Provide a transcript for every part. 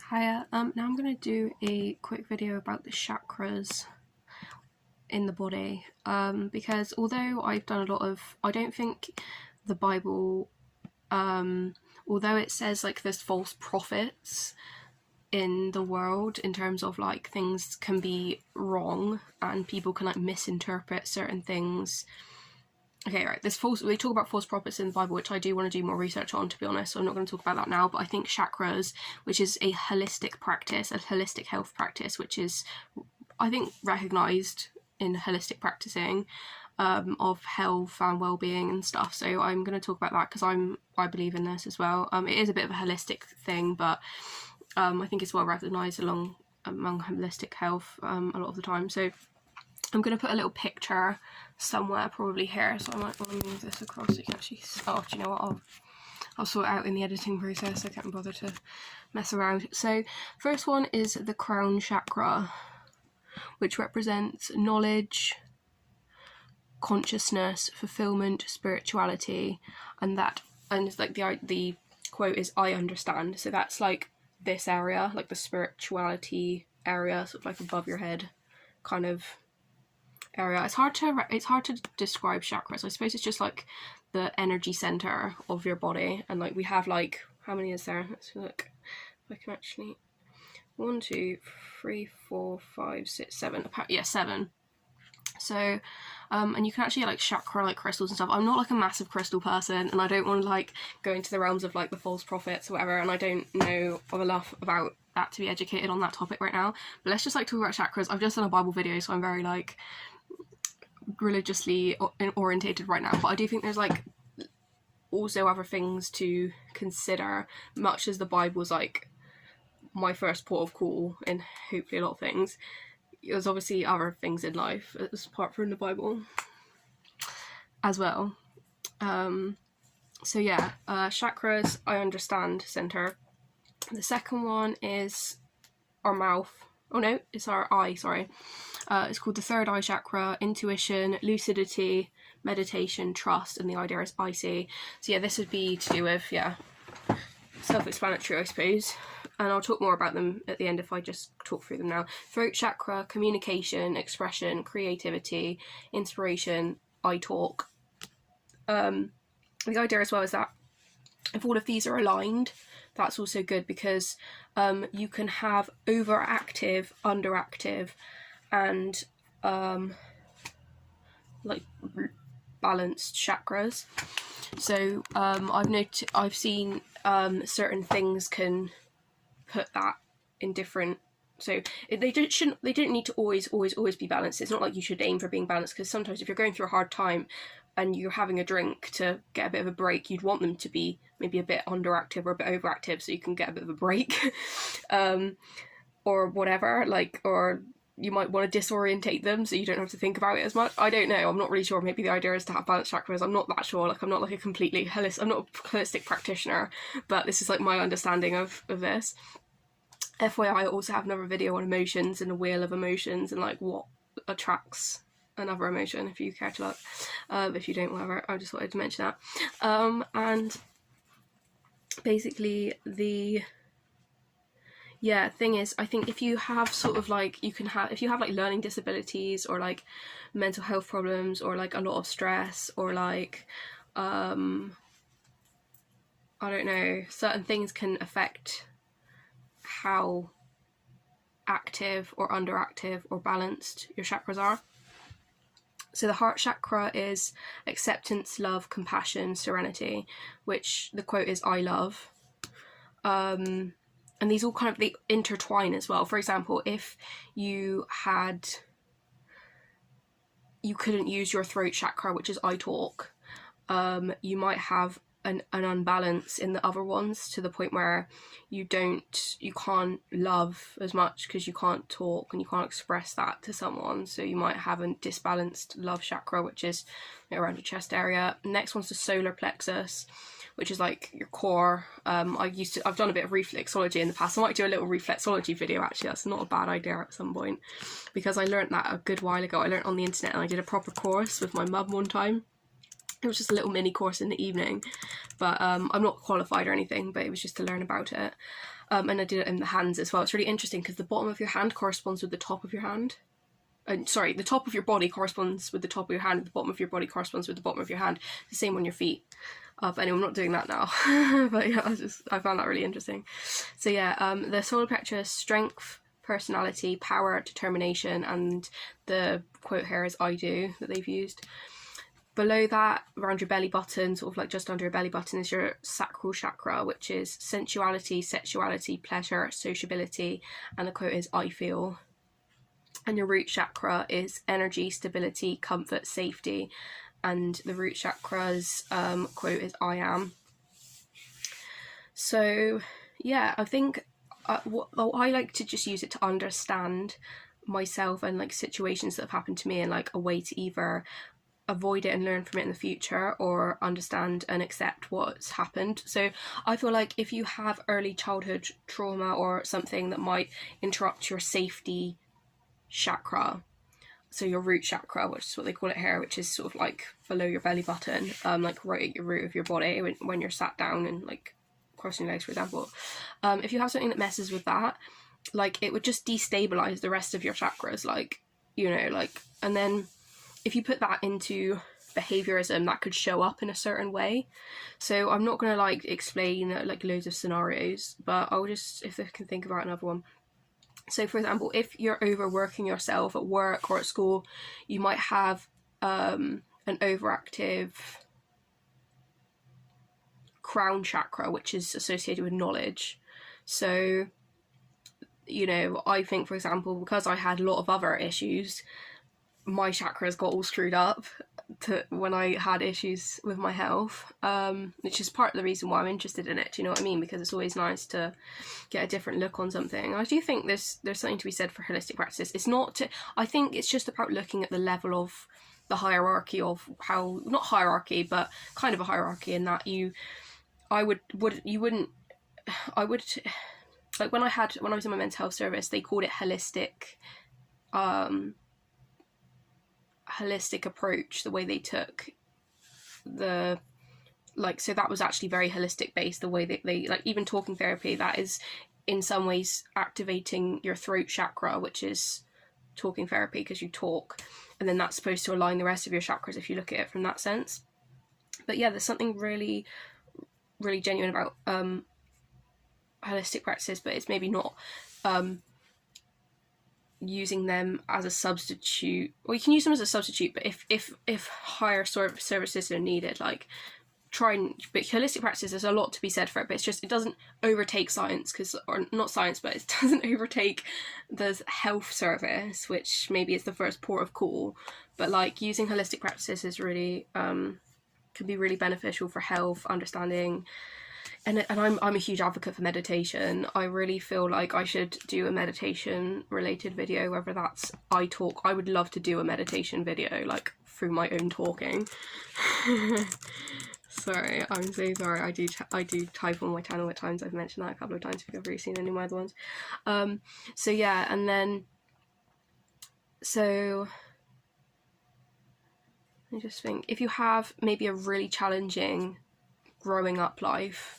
Hiya, now I'm going to do a quick video about the chakras in the body, because although I've done a lot of, I don't think the Bible, although it says like there's false prophets in the world in terms of like things can be wrong and people can like misinterpret certain things. Okay, right, they talk about false prophets in the Bible, which I do want to do more research on, to be honest, so I'm not going to talk about that now, but I think chakras, which is a holistic practice, a holistic health practice, which is, I think, recognised in holistic practicing of health and well-being and stuff, so I'm going to talk about that because I believe in this as well. It is a bit of a holistic thing, but I think it's well recognised among holistic health a lot of the time, so I'm going to put a little picture somewhere, probably here, so I might want to move this across so you can actually, oh, do you know what, I'll sort it out in the editing process, I can't bother to mess around. So, first one is the crown chakra, which represents knowledge, consciousness, fulfillment, spirituality, and it's like the quote is, "I understand," so that's like this area, like the spirituality area, sort of like above your head, kind of area. It's hard to describe chakras. I suppose it's just like the energy center of your body, and like we have like, how many is there? Let's look if I can actually, 1 2 3 4 5 6 7, yeah, 7. So and you can actually get like chakra like crystals and stuff. I'm not like a massive crystal person, and I don't want to like go into the realms of like the false prophets or whatever, and I don't know enough about that to be educated on that topic right now, but let's just like talk about chakras. I've just done a Bible video, so I'm very like religiously orientated right now, but I do think there's like also other things to consider, much as the Bible's like my first port of call in hopefully a lot of things. There's obviously other things in life apart from the Bible as well. So yeah, chakras, I understand, center. The second one is our mouth. Oh no, it's our eye, sorry. It's called the third eye chakra, intuition, lucidity, meditation, trust, and the idea is I see. So yeah, this would be to do with, yeah, self-explanatory, I suppose. And I'll talk more about them at the end if I just talk through them now. Throat chakra, communication, expression, creativity, inspiration, I talk. The idea as well is that if all of these are aligned, that's also good, because you can have overactive, underactive, and like balanced chakras. So I've seen certain things can put that in different, so they don't need to always be balanced. It's not like you should aim for being balanced, because sometimes if you're going through a hard time and you're having a drink to get a bit of a break, you'd want them to be maybe a bit underactive or a bit overactive so you can get a bit of a break, or whatever, like, or you might want to disorientate them so you don't have to think about it as much. I don't know, I'm not really sure. Maybe the idea is to have balanced chakras. I'm not that sure. Like, I'm not like a completely holistic, I'm not a holistic practitioner, but this is like my understanding of this. FYI, I also have another video on emotions and a wheel of emotions and like what attracts another emotion, if you care to look. If you don't, whatever, I just wanted to mention that. And basically the thing is, I think if you have sort of like, if you have like learning disabilities or like mental health problems or like a lot of stress or like I don't know, certain things can affect how active or underactive or balanced your chakras are. So the heart chakra is acceptance, love, compassion, serenity, which the quote is, I love. And these all kind of, they intertwine as well. For example, if you couldn't use your throat chakra, which is I talk, you might have an unbalance in the other ones, to the point where you can't love as much because you can't talk and you can't express that to someone. So you might have a disbalanced love chakra, which is around your chest area. Next one's the solar plexus, which is like your core. I've done a bit of reflexology in the past. I might do a little reflexology video, actually. That's not a bad idea at some point, because I learned that a good while ago. I learned on the internet, and I did a proper course with my mum one time. It was just a little mini course in the evening, but I'm not qualified or anything, but it was just to learn about it. And I did it in the hands as well. It's really interesting because the bottom of your hand corresponds with the top of your hand. Sorry, the top of your body corresponds with the top of your hand, the bottom of your body corresponds with the bottom of your hand. The same on your feet. But anyway, I'm not doing that now. But yeah, I found that really interesting. So yeah, the solar plexus: strength, personality, power, determination, and the quote here is "I do" that they've used. Below that, around your belly button, sort of like just under your belly button, is your sacral chakra, which is sensuality, sexuality, pleasure, sociability, and the quote is "I feel." And your root chakra is energy, stability, comfort, safety, and the root chakra's quote is "I am." So yeah, I think I like to just use it to understand myself and like situations that have happened to me, and like a way to either avoid it and learn from it in the future, or understand and accept what's happened. So I feel like if you have early childhood trauma or something that might interrupt your safety chakra, so your root chakra, which is what they call it here, which is sort of like below your belly button, like right at your root of your body when you're sat down and like crossing your legs, for example. If you have something that messes with that, like it would just destabilize the rest of your chakras, like, you know, like, and then if you put that into behaviorism, that could show up in a certain way. So I'm not going to like explain like loads of scenarios, but I'll just, if I can think about another one. So for example, if you're overworking yourself at work or at school, you might have an overactive crown chakra, which is associated with knowledge. So, you know, I think, for example, because I had a lot of other issues, my chakras got all screwed up when I had issues with my health, which is part of the reason why I'm interested in it. Do you know what I mean? Because it's always nice to get a different look on something. I do think there's something to be said for holistic practices. It's not I think it's just about looking at the level of the hierarchy of how, not hierarchy, but kind of a hierarchy, in that I would like when I was in my mental health service, they called it holistic approach, the way they took the, like, so that was actually very holistic based, the way that they, like, even talking therapy, that is in some ways activating your throat chakra, which is talking therapy because you talk, and then that's supposed to align the rest of your chakras if you look at it from that sense. But yeah, there's something really, really genuine about holistic practices, but it's maybe not using them as a substitute. Well, you can use them as a substitute, but if higher services are needed, like but holistic practices, there's a lot to be said for it, but it's just, it doesn't overtake science, or not science, but it doesn't overtake the health service, which maybe is the first port of call. But like using holistic practices is really can be really beneficial for health, understanding. And I'm a huge advocate for meditation. I really feel like I should do a meditation related video, whether that's I would love to do a meditation video, like through my own talking. Sorry, I'm so sorry. I do type on my channel at times. I've mentioned that a couple of times if you've ever seen any of my other ones. So yeah, and then, so I just think, if you have maybe a really challenging growing up life,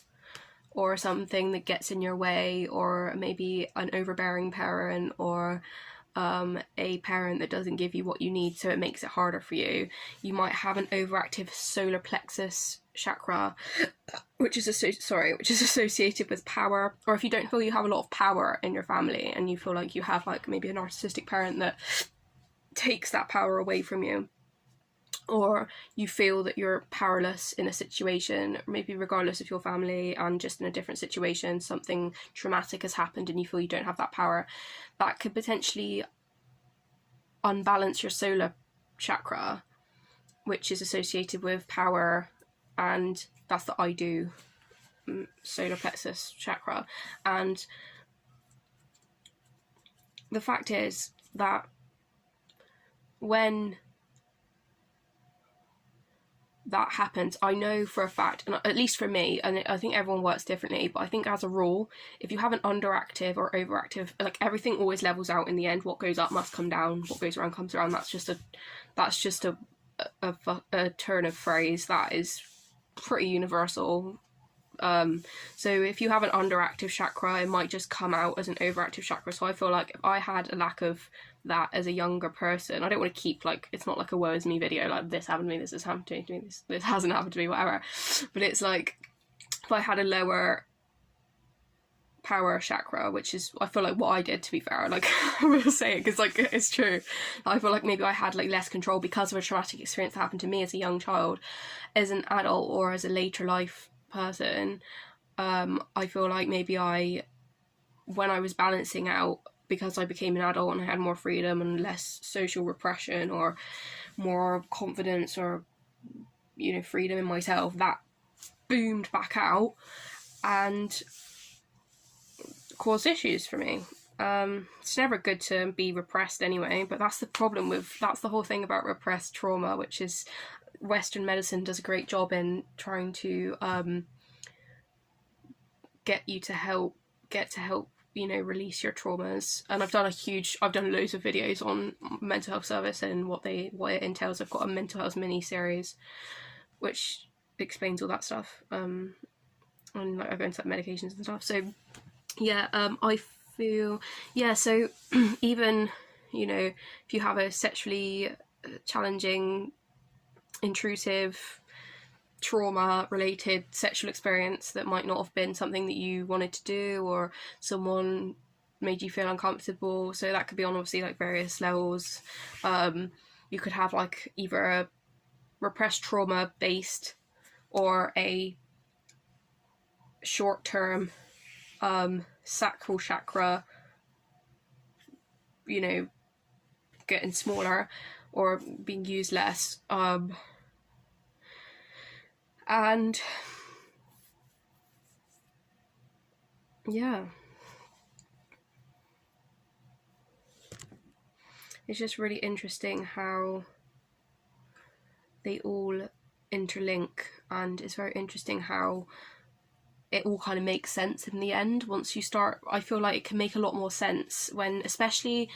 or something that gets in your way, or maybe an overbearing parent, or a parent that doesn't give you what you need, so it makes it harder for you, you might have an overactive solar plexus chakra, which is associated with power. Or if you don't feel you have a lot of power in your family, and you feel like you have like maybe a narcissistic parent that takes that power away from you, or you feel that you're powerless in a situation, maybe regardless of your family, and just in a different situation, something traumatic has happened and you feel you don't have that power, that could potentially unbalance your solar chakra, which is associated with power, and that's the I do solar plexus chakra. And the fact is that when that happens, I know for a fact, and at least for me, and I think everyone works differently, but I think as a rule, if you have an underactive or overactive, like, everything always levels out in the end. What goes up must come down, what goes around comes around. That's just a turn of phrase that is pretty universal So if you have an underactive chakra, it might just come out as an overactive chakra. So I feel like if I had a lack of that as a younger person, I don't want to keep, like, it's not like a woe is me video, like this happened to me, this has happened to me, this hasn't happened to me, whatever. But it's like, if I had a lower power chakra, which is, I feel like what I did, to be fair, like I will say it because like it's true, I feel like maybe I had like less control because of a traumatic experience that happened to me as a young child. As an adult or as a later life person, I feel like maybe when I was balancing out, because I became an adult and I had more freedom and less social repression or more confidence or, you know, freedom in myself, that boomed back out and caused issues for me. It's never good to be repressed anyway, but that's the problem with, that's the whole thing about repressed trauma, which is Western medicine does a great job in trying to get to help, you know, release your traumas. And I've done loads of videos on mental health service and what it entails. I've got a mental health mini series which explains all that stuff, and like I go into like medications and stuff. So yeah, I feel, yeah, so even, you know, if you have a sexually challenging, intrusive, trauma related sexual experience that might not have been something that you wanted to do, or someone made you feel uncomfortable, so that could be on obviously like various levels. You could have like either a repressed trauma based or a short-term sacral chakra, you know, getting smaller or being used less, and yeah, it's just really interesting how they all interlink, and it's very interesting how it all kind of makes sense in the end once you start. I feel like it can make a lot more sense when, especially,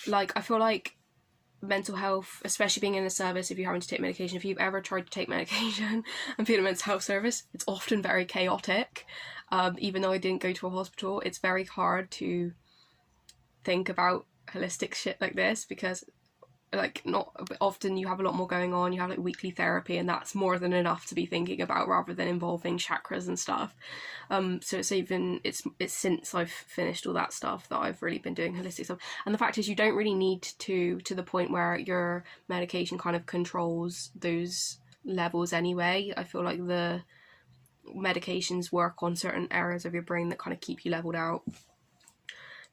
like, I feel like mental health, especially being in a service, if you're having to take medication, if you've ever tried to take medication and be in a mental health service, it's often very chaotic. Even though I didn't go to a hospital, it's very hard to think about holistic shit like this, because like, not often you have a lot more going on. You have like weekly therapy, and that's more than enough to be thinking about, rather than involving chakras and stuff. So it's since I've finished all that stuff that I've really been doing holistic stuff. And the fact is, you don't really need to the point where your medication kind of controls those levels anyway. I feel like the medications work on certain areas of your brain that kind of keep you leveled out,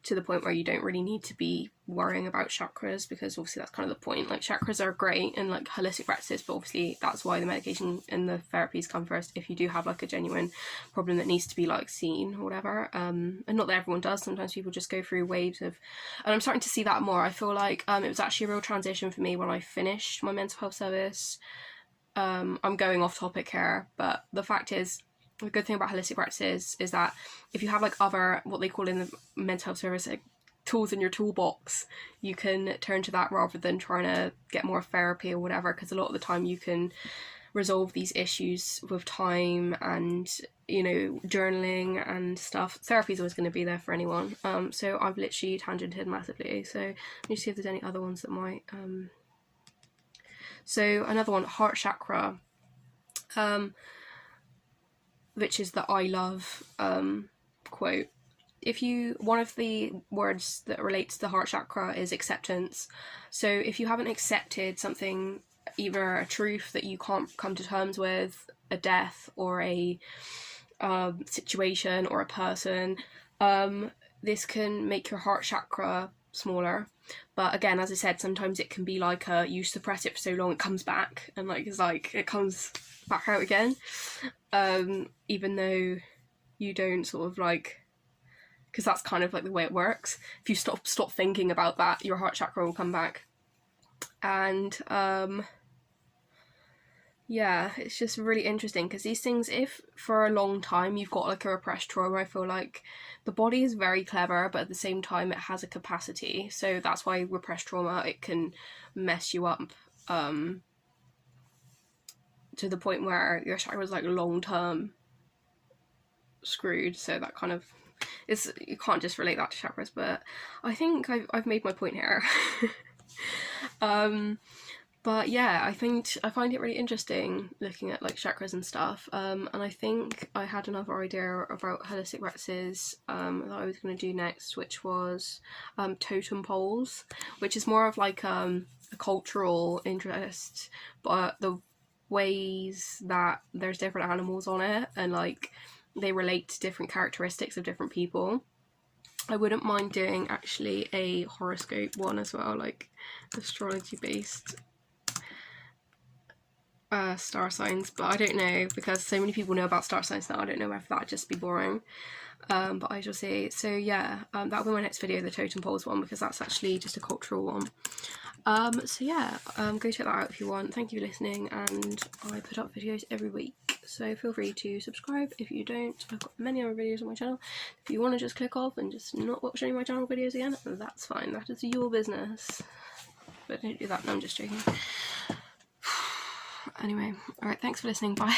to the point where you don't really need to be worrying about chakras, because obviously that's kind of the point. Like, chakras are great in like holistic practices, but obviously that's why the medication and the therapies come first if you do have like a genuine problem that needs to be like seen or whatever. And not that everyone does, sometimes people just go through waves of, and I'm starting to see that more. I feel like it was actually a real transition for me when I finished my mental health service. I'm going off topic here, but the fact is, the good thing about holistic practices is that if you have like other, what they call in the mental health service, like tools in your toolbox, you can turn to that rather than trying to get more therapy or whatever, because a lot of the time you can resolve these issues with time and, you know, journaling and stuff. Therapy is always going to be there for anyone. So I've literally tangented massively, so let me see if there's any other ones that might so another one, heart chakra, which is the I love quote. One of the words that relates to the heart chakra is acceptance. So if you haven't accepted something, either a truth that you can't come to terms with, a death or a situation or a person, this can make your heart chakra smaller. But again, as I said, sometimes it can be like you suppress it for so long, it comes back, and like it's like it comes back out again, even though you don't sort of like, because that's kind of like the way it works. If you stop thinking about that, your heart chakra will come back. And yeah, it's just really interesting, because these things, if for a long time you've got like a repressed trauma, I feel like the body is very clever, but at the same time it has a capacity. So that's why repressed trauma, it can mess you up to the point where your chakra is like long term screwed, so that kind of is, you can't just relate that to chakras, but I think I've made my point here. But yeah, I find it really interesting looking at like chakras and stuff, and I think I had another idea about holistic practices that I was going to do next, which was totem poles, which is more of like a cultural interest, but the ways that there's different animals on it and like they relate to different characteristics of different people. I wouldn't mind doing actually a horoscope one as well, like astrology based star signs, but I don't know, because so many people know about star signs now, I don't know if that'd just be boring. But I shall see. So yeah, that'll be my next video, the totem poles one, because that's actually just a cultural one. So yeah, go check that out if you want. Thank you for listening, and I put up videos every week, so feel free to subscribe if you don't. I've got many other videos on my channel. If you want to just click off and just not watch any of my channel videos again, that's fine, that is your business. But don't do that, no, I'm just joking. Anyway, alright, thanks for listening, bye.